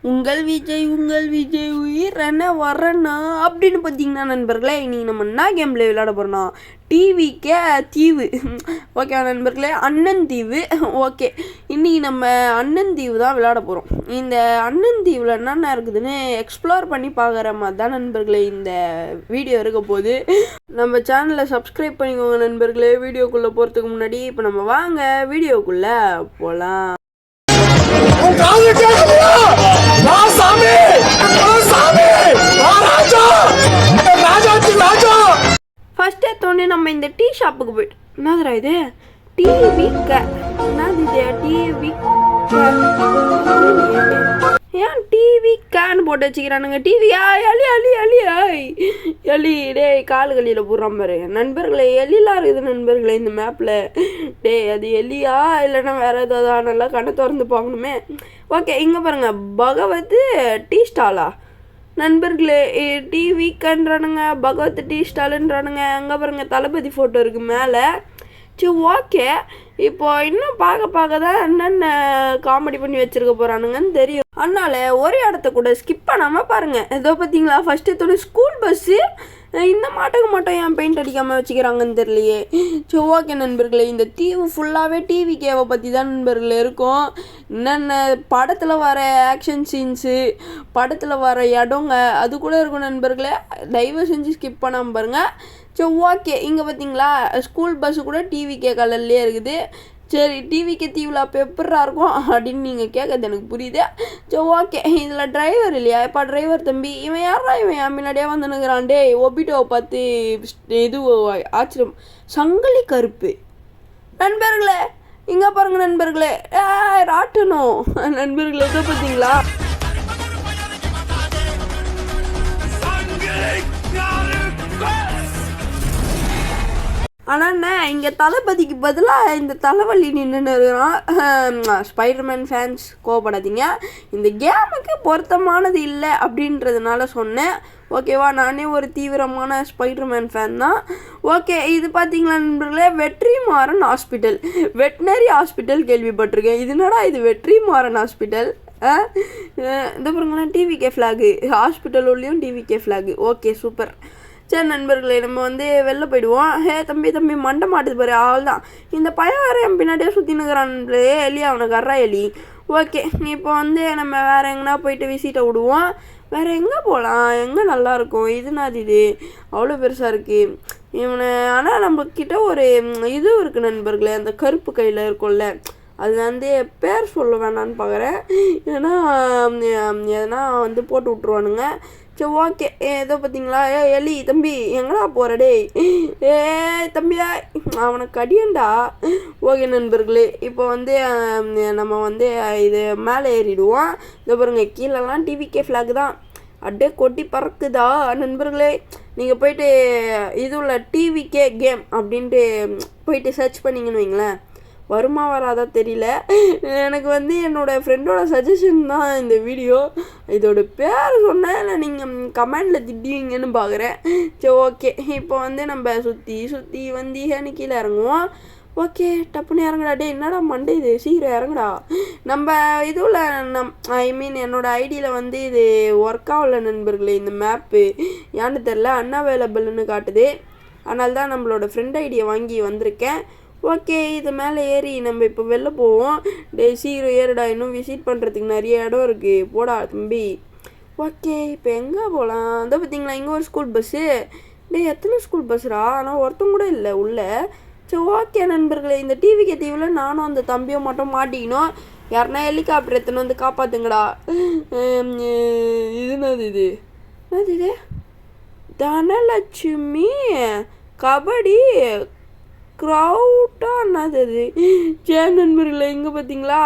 உங்கள் விஜய் உயிர் என்ன வரண்ணா அப்படின்னு பார்த்தீங்கன்னா நண்பர்களே, இன்றைக்கி நம்ம என்ன கேமில் விளையாட போகிறோம்னா டிவிக்கே தீவு. ஓகே நண்பர்களே, அண்ணன் தீவு. ஓகே, இன்றைக்கி நம்ம அண்ணன் தீவு தான் விளையாட போகிறோம். இந்த அண்ணன் தீவில் என்னென்ன இருக்குதுன்னு எக்ஸ்ப்ளோர் பண்ணி பார்க்குற மாதிரி தான் நண்பர்களே இந்த வீடியோ இருக்க போகுது. நம்ம சேனலை சப்ஸ்கிரைப் பண்ணிக்கோங்க நண்பர்களே. வீடியோக்குள்ளே போகிறதுக்கு முன்னாடி இப்போ நம்ம வாங்க வீடியோக்குள்ளே போகலாம். ஃபர்ஸ்ட் எடுத்தோடனே நம்ம இந்த டீ ஷாப்புக்கு போயிட்டு, என்னதுடா இது டிவி என்னது இது டிவி ஏன் டிவி கேன் போட்டு வச்சுக்கிறானுங்க? டிவியா எலி அலி அலி ஆய் எலி டே காலு கலியில் போடுறான் பாரு நண்பர்களே. எலிலாம் இருக்குது நண்பர்களே இந்த மேப்பில். டே அது எலியா இல்லைன்னா வேறு ஏதாவது நல்லா கண்ணை திறந்து போகணுமே. ஓகே, இங்கே பாருங்கள், பகவத் டீ ஸ்டாலா நண்பர்களே. டிவி கன்றானுங்க, பகவத் டீ ஸ்டாலுன்றானுங்க. அங்கே பாருங்கள், தளபதி ஃபோட்டோ இருக்குது மேலே. சரி, ஓகே, இப்போ இன்னும் பார்க்க தான் என்னென்ன காமெடி பண்ணி வச்சுருக்க போகிறானுங்கன்னு தெரியும். அதனால ஒரு இடத்த கூட ஸ்கிப் பண்ணாமல் பாருங்கள். ஏதோ பார்த்தீங்களா, ஃபஸ்ட்டு எடுத்தோட ஸ்கூல் பஸ்ஸு இந்த மாட்டுக்கு மட்டும் ஏன் பெயிண்ட் அடிக்காமல் வச்சுக்கிறாங்கன்னு தெரியலையே. சரி, ஓகே நண்பர்களே, இந்த தீவு ஃபுல்லாகவே டிவி கேவை பற்றி தான் நண்பர்களே இருக்கும். என்னென்ன படத்தில் வர ஆக்ஷன் சீன்ஸு, படத்தில் வர இடங்க அது கூட இருக்கும் நண்பர்களே. தயவு செஞ்சு ஸ்கிப் பண்ணாமல் பாருங்கள். சரி, ஓகே, இங்கே பார்த்தீங்களா ஸ்கூல் பஸ்ஸு கூட டிவிகே கலர்லேயே இருக்குது. சரி, டிவிகே தீவில் அப்போ எப்படா இருக்கும் அப்படின்னு நீங்கள் கேட்குறது எனக்கு புரியுது. சரி, ஓகே, இதில் டிரைவர் இல்லையா? இப்போ டிரைவர் தம்பி இவன் யாரா? இவன் என் முன்னாடியே வந்துனுக்கிறான். டே ஒபிட்டோவை பார்த்து இது ஆச்சரியம். சங்கிலி கருப்பு நண்பர்களே, இங்கே பாருங்கள் நண்பர்களே, ராட்டணும் நண்பர்களே. இதை பார்த்தீங்களா? ஆனால் என்ன, இங்கே தளபதிக்கு பதிலாக இந்த தலைவலி நின்று இருக்கிறான். ஸ்பைடர்மேன் ஃபேன்ஸ் கோவப்படாதீங்க, இந்த கேமுக்கு பொருத்தமானது இல்லை அப்படின்றதுனால சொன்னேன். ஓகேவா, நானே ஒரு தீவிரமான ஸ்பைடர்மேன் ஃபேன் தான். ஓகே, இது பார்த்தீங்களா நண்பர்களே, வெற்றிமாறன் ஹாஸ்பிட்டல், வெட்டினரி ஹாஸ்பிட்டல் கேள்விப்பட்டிருக்கேன். இது என்னடா இது வெற்றிமாறன் ஹாஸ்பிட்டல்? இந்த பாருங்களேன், டிவிகே ஃப்ளாகு, ஹாஸ்பிட்டல் உள்ளேயும் டிவிகே ஃப்ளாகு. Okay, super. சரி நண்பர்களே, நம்ம வெளில போயிடுவோம். தம்பி மண்டை மாட்டுது பாரு, ஆள் தான் இந்த பையன் வேறு என் பின்னாடியே சுற்றினுக்கிறான்லே. எலி அவனுக்கு அறா எலி. ஓகே, இப்போ நம்ம வேறு எங்கன்னா போயிட்டு விசிட்டை விடுவோம். வேறு எங்கே போகலாம்? எங்கே நல்லாயிருக்கும்? இது அவ்வளோ பெருசாக இருக்குது இவனை. ஆனால் நம்மக்கிட்ட ஒரு இது இருக்குது நண்பர்களே, அந்த கருப்பு கையில் இருக்கும்ல, அது பேர் சொல்ல வேணான்னு பார்க்குறேன். ஏன்னா எதனா போட்டு விட்ருவானுங்க. சரி, ஓகே, ஏதோ பார்த்தீங்களா, எலி தம்பி எங்கடா போகிற? டே தம்பியா அவனை கடியண்டா. ஓகே நண்பர்களே, இப்போ நம்ம இது மேலே ஏறிடுவோம். இதோ பாருங்க, கீழெல்லாம் டிவிகே ஃப்ளாக் தான் அப்படியே கொட்டி பறக்குதா நண்பர்களே. நீங்கள் போயிட்டு இது உள்ள டிவிகே கேம் அப்படின்ட்டு போயிட்டு சர்ச் பண்ணிங்கன்னு வைங்களேன், வருமா வராதா தெரியல. எனக்கு என்னோடய ஃப்ரெண்டோட சஜஷன் தான் இந்த வீடியோ. இதோட பேர் சொன்னேன் இல்லை நீங்கள் கமெண்டில் திட்டுவீங்கன்னு பார்க்குறேன். சரி, ஓகே, இப்போ நம்ம சுற்றி வந்தீங்கன்னு கீழே இறங்குவோம். ஓகே, டப்புன்னு இறங்குடா. டே என்னடா மண்டே இது, சீக்கிரம் இறங்குடா. நம்ம இதுவில் என்னோடய ஐடியில் இது ஒர்க் ஆகலை நண்பர்களே. இந்த மேப்பு ஏன்னு தெரில, அன்அவைலபிள்னு காட்டுது. அதனால தான் நம்மளோட ஃப்ரெண்ட் ஐடியை வாங்கி வந்திருக்கேன். ஓகே, இது மேலே ஏறி நம்ம இப்போ வெளில போவோம். டே சீக்கிரம் ஏறுடா, இன்னும் விசிட் பண்ணுறதுக்கு நிறைய இடம் இருக்குது, போடா தம்பி. ஓகே, இப்போ எங்கே போகலாம்? அதை பார்த்தீங்களா, இங்கே ஒரு ஸ்கூல் பஸ்ஸு. டே எத்தனை ஸ்கூல் பஸ்ஸுடா? ஆனால் ஒருத்தம் கூட இல்லை உள்ளே. சரி, ஓகே நண்பர்களே, இந்த டிவிகே தீவில் நானும் அந்த தம்பியை மட்டும் மாட்டிக்கணும். யாருன்னா ஹெலிகாப்டர் எடுத்துன்னு காப்பாற்றுங்கடா. என்னது இது தனலட்சுமி கபடி க்ரௌட்டாக என்னது அது? சரி நண்பர்களே, இங்கே பார்த்தீங்களா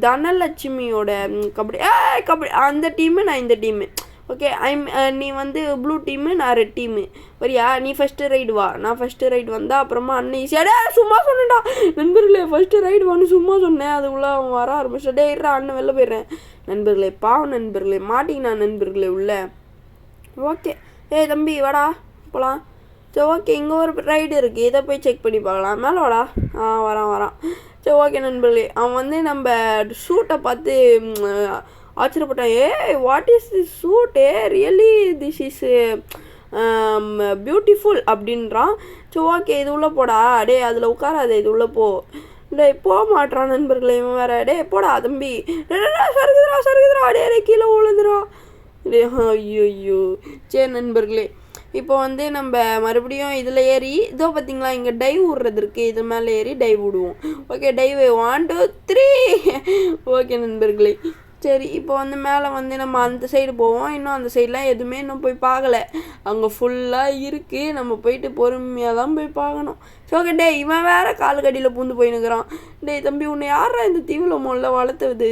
தனலட்சுமியோட கபடி அந்த டீமு, நான் இந்த டீமு. ஓகே, நீ ப்ளூ டீமு, நான் ரெட் டீமு. வரியா? நீ ஃபஸ்ட்டு ரைடு வா, நான் ஃபஸ்ட்டு ரைடு வந்தால் அப்புறமா அண்ணன் ஈஸியாடே சும்மா சொன்னேன்டா நண்பர்களே. ஃபஸ்ட்டு ரைடு வான்னு சும்மா சொன்னேன், அதுக்குள்ளே அவன் வர ஆரம்பிச்சிட்டா. டே இருடா, அண்ணன் வெளில போயிடுறேன் நண்பர்களே. பாவம் நண்பர்களே, மாட்டிங்கண்ணா நண்பர்களே உள்ள. ஓகே, தம்பி வாடா போகலாம். சரி, ஓகே, இங்கே ஒரு ரைடு இருக்குது, இதை போய் செக் பண்ணி பார்க்கலாம். மேலே வாடா. வரான். சரி, ஓகே நண்பர்களே, அவன் நம்ம ஷூட்டை பார்த்து ஆச்சரியப்பட்டான். What is this suit? Really this is beautiful அப்படின்றான். சரி ஓகே இது உள்ளே போடா, டே அதில் உட்காராது, இது உள்ளே போ. டே போக மாட்டான் நண்பர்களே இவன் வேற. டே போடா தம்பி, சருகுதுரா டே கீழே விழுந்துரா. டே ஐயோ. சரி நண்பர்களே, இப்போ வந்து நம்ம மறுபடியும் இதில் ஏறி இதோ பார்த்தீங்களா இங்கே டைவ் விடுறது இருக்குது, இது மேலே ஏறி டைவ் விடுவோம். Okay dive 1 2 3. ஓகே நண்பர்களே, சரி இப்போ வந்து மேலே வந்து நம்ம அந்த சைடு போவோம். இன்னும் அந்த சைடெலாம் எதுவுமே இன்னும் போய் பார்க்கல, அங்கே ஃபுல்லாக இருக்குது. நம்ம போயிட்டு பொறுமையாக தான் போய் பார்க்கணும். ஸோ ஓகே டே இவன் வேறு கால் கடியில் பூந்து போயின்னுக்கிறான். டே தம்பி உன்னை யாரா இந்த தீவில் முதல்ல வளர்த்துவது?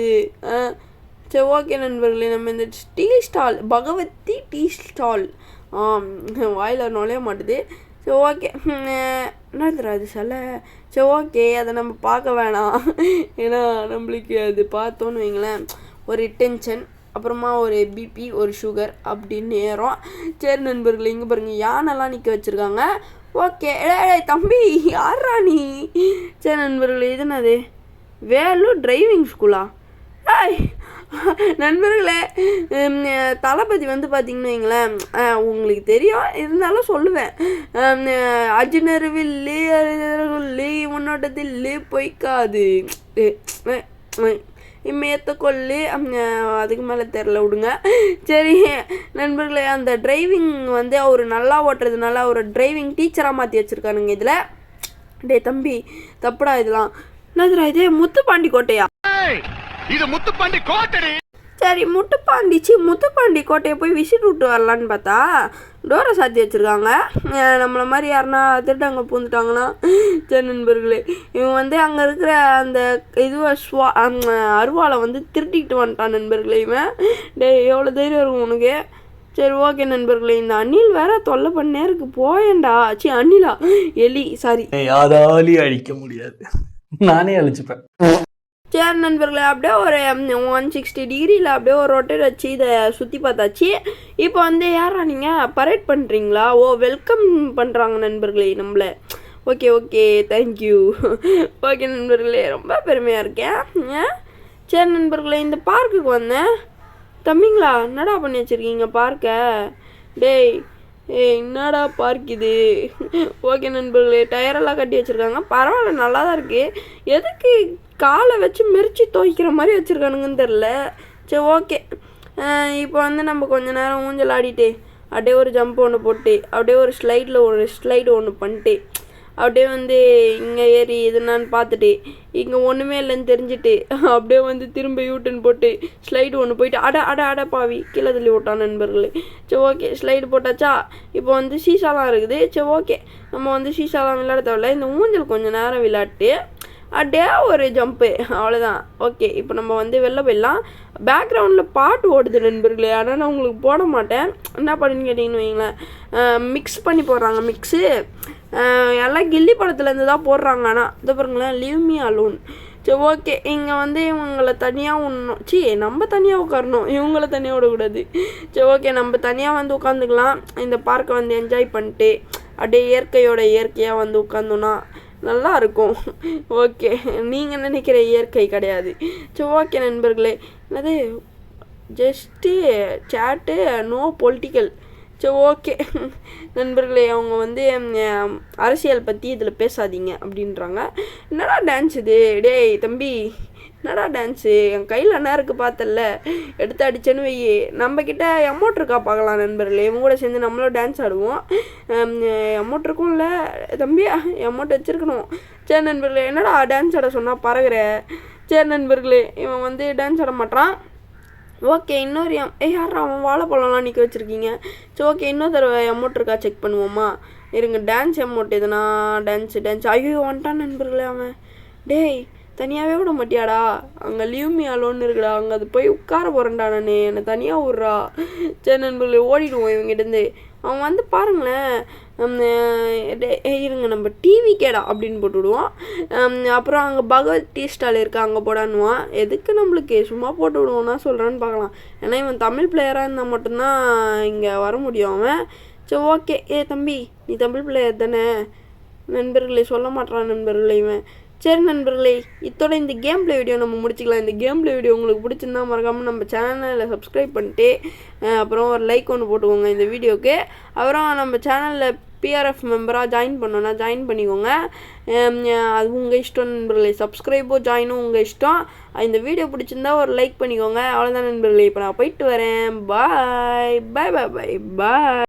சரி ஓகே நண்பர்களே, நம்ம இந்த tea stall Bhagavathi tea stall வாயில் நுழைய மாட்டுது. சரி ஓகே என்னதுரா அது சில. சரி ஓகே அதை நம்ம பார்க்க வேணாம், ஏன்னா நம்மளுக்கு அது பார்த்தோன்னு வைங்களேன் ஒரு டென்ஷன், அப்புறமா ஒரு பிபி ஒரு சுகர் அப்படின்னு ஏறும். சரி நண்பர்களே, இங்கே பாருங்கள் யானைலாம் நிற்க வச்சுருக்காங்க. ஓகே தம்பி யாரா நீ? சரி நண்பர்களே, இது என்னது வேலூர் டிரைவிங் ஸ்கூலா? நண்பர்களே, தளபதி வந்து பார்த்தீங்கன்னு வைங்களேன் உங்களுக்கு தெரியும், இருந்தாலும் சொல்லுவேன். அர்ஜுனர் வில்லி சொல்லி முன்னோட்டத்தில் பொய்க்காது இம்மையத்த கொல்லு, அதுக்கு மேலே தெரில விடுங்க. சரி நண்பர்களே, அந்த டிரைவிங் வந்து அவர் நல்லா ஓட்டுறதுனால அவர் டிரைவிங் டீச்சராக மாற்றி வச்சுருக்கானுங்க இதில். டே தம்பி தப்புடா இதெல்லாம். என்னதுரா இது முத்துப்பாண்டி கோட்டையா? இது முத்துப்பாண்டி கோட்டை. சரி முத்துப்பாண்டி கோட்டையை போய் விசிட் விட்டு வரலான்னு பார்த்தா டோரை சாத்தி வச்சுருக்காங்க. நம்மளை மாதிரி யாருன்னா திருட்டாங்க பூந்துட்டாங்கன்னா. சரி நண்பர்களே, இவன் வந்து அங்கே இருக்கிற அந்த இதுவை அருவாளை வந்து திருட்டிக்கிட்டு வந்துட்டான் நண்பர்களே. இவன் டே எவ்வளோ தைரியம் இருக்கும் உனக்கு? சரி ஓகே நண்பர்களே, இந்த அணில் வேற தொல்லை பண்ணே இருக்கு, போயேண்டா. அணிலா எலி சாரி, யாராலையும் அழிக்க முடியாது, நானே அழிச்சுப்பேன். சரி நண்பர்களே, அப்படியே ஒரு 160 டிகிரியில் அப்படியே ஒரு ரொட்டேட் வச்சு இதை சுற்றி பார்த்தாச்சு. இப்போ வந்து யாரா நீங்கள் பரேட் பண்ணுறீங்களா? வெல்கம் பண்ணுறாங்க நண்பர்களே நம்மளை. Okay thank you. ஓகே நண்பர்களே, ரொம்ப பெருமையாக இருக்கேன். சரி நண்பர்களே, இந்த பார்க்குக்கு வந்தேன். தம்பிங்களா என்னடா பண்ணி வச்சுருக்கீங்க பார்க்க? டேய் என்னடா பார்க் இது? ஓகே நண்பர்களே, டயரெல்லாம் கட்டி வச்சுருக்காங்க, பரவாயில்ல நல்லா தான் இருக்குது. எதுக்கு காலை வச்சு மெரிச்சு துவைக்கிற மாதிரி வச்சுருக்கானுங்கன்னு தெரில. சரி ஓகே, இப்போ வந்து நம்ம கொஞ்ச நேரம் ஊஞ்சல் ஆடிட்டு அப்படியே ஒரு ஜம்ப் ஒன்று போட்டு அப்படியே ஒரு ஸ்லைடு ஒன்று பண்ணிட்டு அப்படியே வந்து இங்கே ஏறி இதுனான்னு பார்த்துட்டு இங்கே ஒன்றுமே இல்லைன்னு தெரிஞ்சுட்டு அப்படியே வந்து திரும்ப யூட்டன் போட்டு ஸ்லைடு ஒன்று போயிட்டு அட பாவி கீழே தள்ளி விட்டான் நண்பர்களே. சரி ஓகே ஸ்லைடு போட்டாச்சா? இப்போ வந்து சீசாலாம் இருக்குது. சரி ஓகே, நம்ம வந்து சீசாலாம் விளையாட தேவையில்ல, இந்த ஊஞ்சல் கொஞ்சம் நேரம் விளையாட்டு அப்படியே ஒரு ஜம்ப்பு, அவ்வளோதான். ஓகே, இப்போ நம்ம வந்து வெளில போயிடலாம். பேக்ரவுண்டில் பாட்டு ஓடுது நண்பர்களே, ஆனால் நான் உங்களுக்கு போட மாட்டேன். என்ன பண்ணுன்னு கேட்டிங்கன்னு வைங்களேன், மிக்ஸ் பண்ணி போடுறாங்க. மிக்ஸு எல்லாம் கில்லி படத்துலேருந்து தான் போடுறாங்க. ஆனால் இதை பாருங்களேன், லீவ் மீ அலோன். சரி ஓகே, இங்கே வந்து இவங்களை தனியாக உண்ணணும், நம்ம தனியாக உட்காரணும், இவங்கள தனியாக விடக்கூடாது. சரி ஓகே, நம்ம தனியாக வந்து உட்காந்துக்கலாம். இந்த பார்க்கை வந்து என்ஜாய் பண்ணிட்டு அப்படியே இயற்கையாக வந்து உட்காந்தோன்னா நல்லா இருக்கும். ஓகே, நீங்கள் நினைக்கிற இயற்கை கிடையாது. சரி ஓகே நண்பர்களே, என்னது ஜஸ்ட்டு சேட்டு நோ பொலிட்டிக்கல். சரி ஓகே நண்பர்களே, அவங்க வந்து அரசியல் பற்றி இதில் பேசாதீங்க அப்படின்றாங்க. என்னடா டான்ஸ் இது? டேய் தம்பி என்னடா டான்ஸு? என் கையில் என்ன இருக்குது பார்த்தல, எடுத்து அடிச்சேன்னு வை. நம்மக்கிட்ட அமௌண்ட் இருக்கா பார்க்கலாம் நண்பர்களே, இவங்க கூட சேர்ந்து நம்மளும் டான்ஸ் ஆடுவோம். அமௌண்ட் இருக்கும்ல தம்பி, அமௌண்ட் வச்சுருக்கணும். சரி நண்பர்களே, என்னடா டான்ஸ் ஆட சொன்னால் பறகுற? சரி நண்பர்களே, இவன் வந்து டான்ஸ் ஆட மாட்டான். ஓகே, இன்னொரு யாரா அவன் வாழைப்பழம்லாம் நிற்க வச்சுருக்கீங்க. சரி ஓகே, இன்னொரு தடவை அமௌண்ட் இருக்கா செக் பண்ணுவோமா? இருங்க, டான்ஸ் அமௌண்ட் எதுனா டான்ஸ் ஐயோ வந்துட்டான் நண்பர்களே அவன். டேய் தனியாகவே விட மாட்டியாடா? அங்கே லீவ் மீ அலோன்னு இருக்குடா, அங்கே அது போய் உட்கார போகிறேன்டா நான், என்னை தனியாக விட்றா. சரி நண்பர்களே, ஓடிடுவோம் இவங்ககிட்டேருந்து. அவன் வந்து பாருங்களேன், இருங்க நம்ம டிவி கேடா அப்படின்னு போட்டுவிடுவோம். அப்புறம் அங்கே பகவத் டீ ஸ்டால் இருக்கா, அங்கே போடான்னுவான். எதுக்கு நம்மளுக்கு சும்மா போட்டு விடுவோன்னா சொல்கிறான்னு பார்க்கலாம். ஏன்னா இவன் தமிழ் பிளேயராக இருந்தால் மட்டும்தான் இங்கே வர முடியும் அவன். சரி ஓகே, தம்பி நீ தமிழ் பிளேயர் தானே? நண்பர்களே சொல்ல மாட்டான் நண்பர்களே இவன். சரி நண்பர்களே, இத்தோட இந்த கேம் பிளே வீடியோ நம்ம முடிச்சிக்கலாம். இந்த கேம் பிளே வீடியோ உங்களுக்கு பிடிச்சிருந்தா மறக்காமல் நம்ம சேனலில் சப்ஸ்கிரைப் பண்ணிட்டு அப்புறம் ஒரு லைக் ஒன்று போட்டுக்கோங்க இந்த வீடியோவுக்கு. அப்புறம் நம்ம சேனலில் பிஆர்எஃப் மெம்பராக ஜாயின் பண்ணோன்னா ஜாயின் பண்ணிக்கோங்க. அது உங்கள் இஷ்டம் நண்பர்களே. சப்ஸ்கிரைபோ ஜாயினும் உங்கள் இஷ்டம். இந்த வீடியோ பிடிச்சிருந்தா ஒரு லைக் பண்ணிக்கோங்க. அவ்வளோதான் நண்பர்களே. இப்போ நான் போயிட்டு வரேன். பாய் பாய் பாய் பாய் பாய்.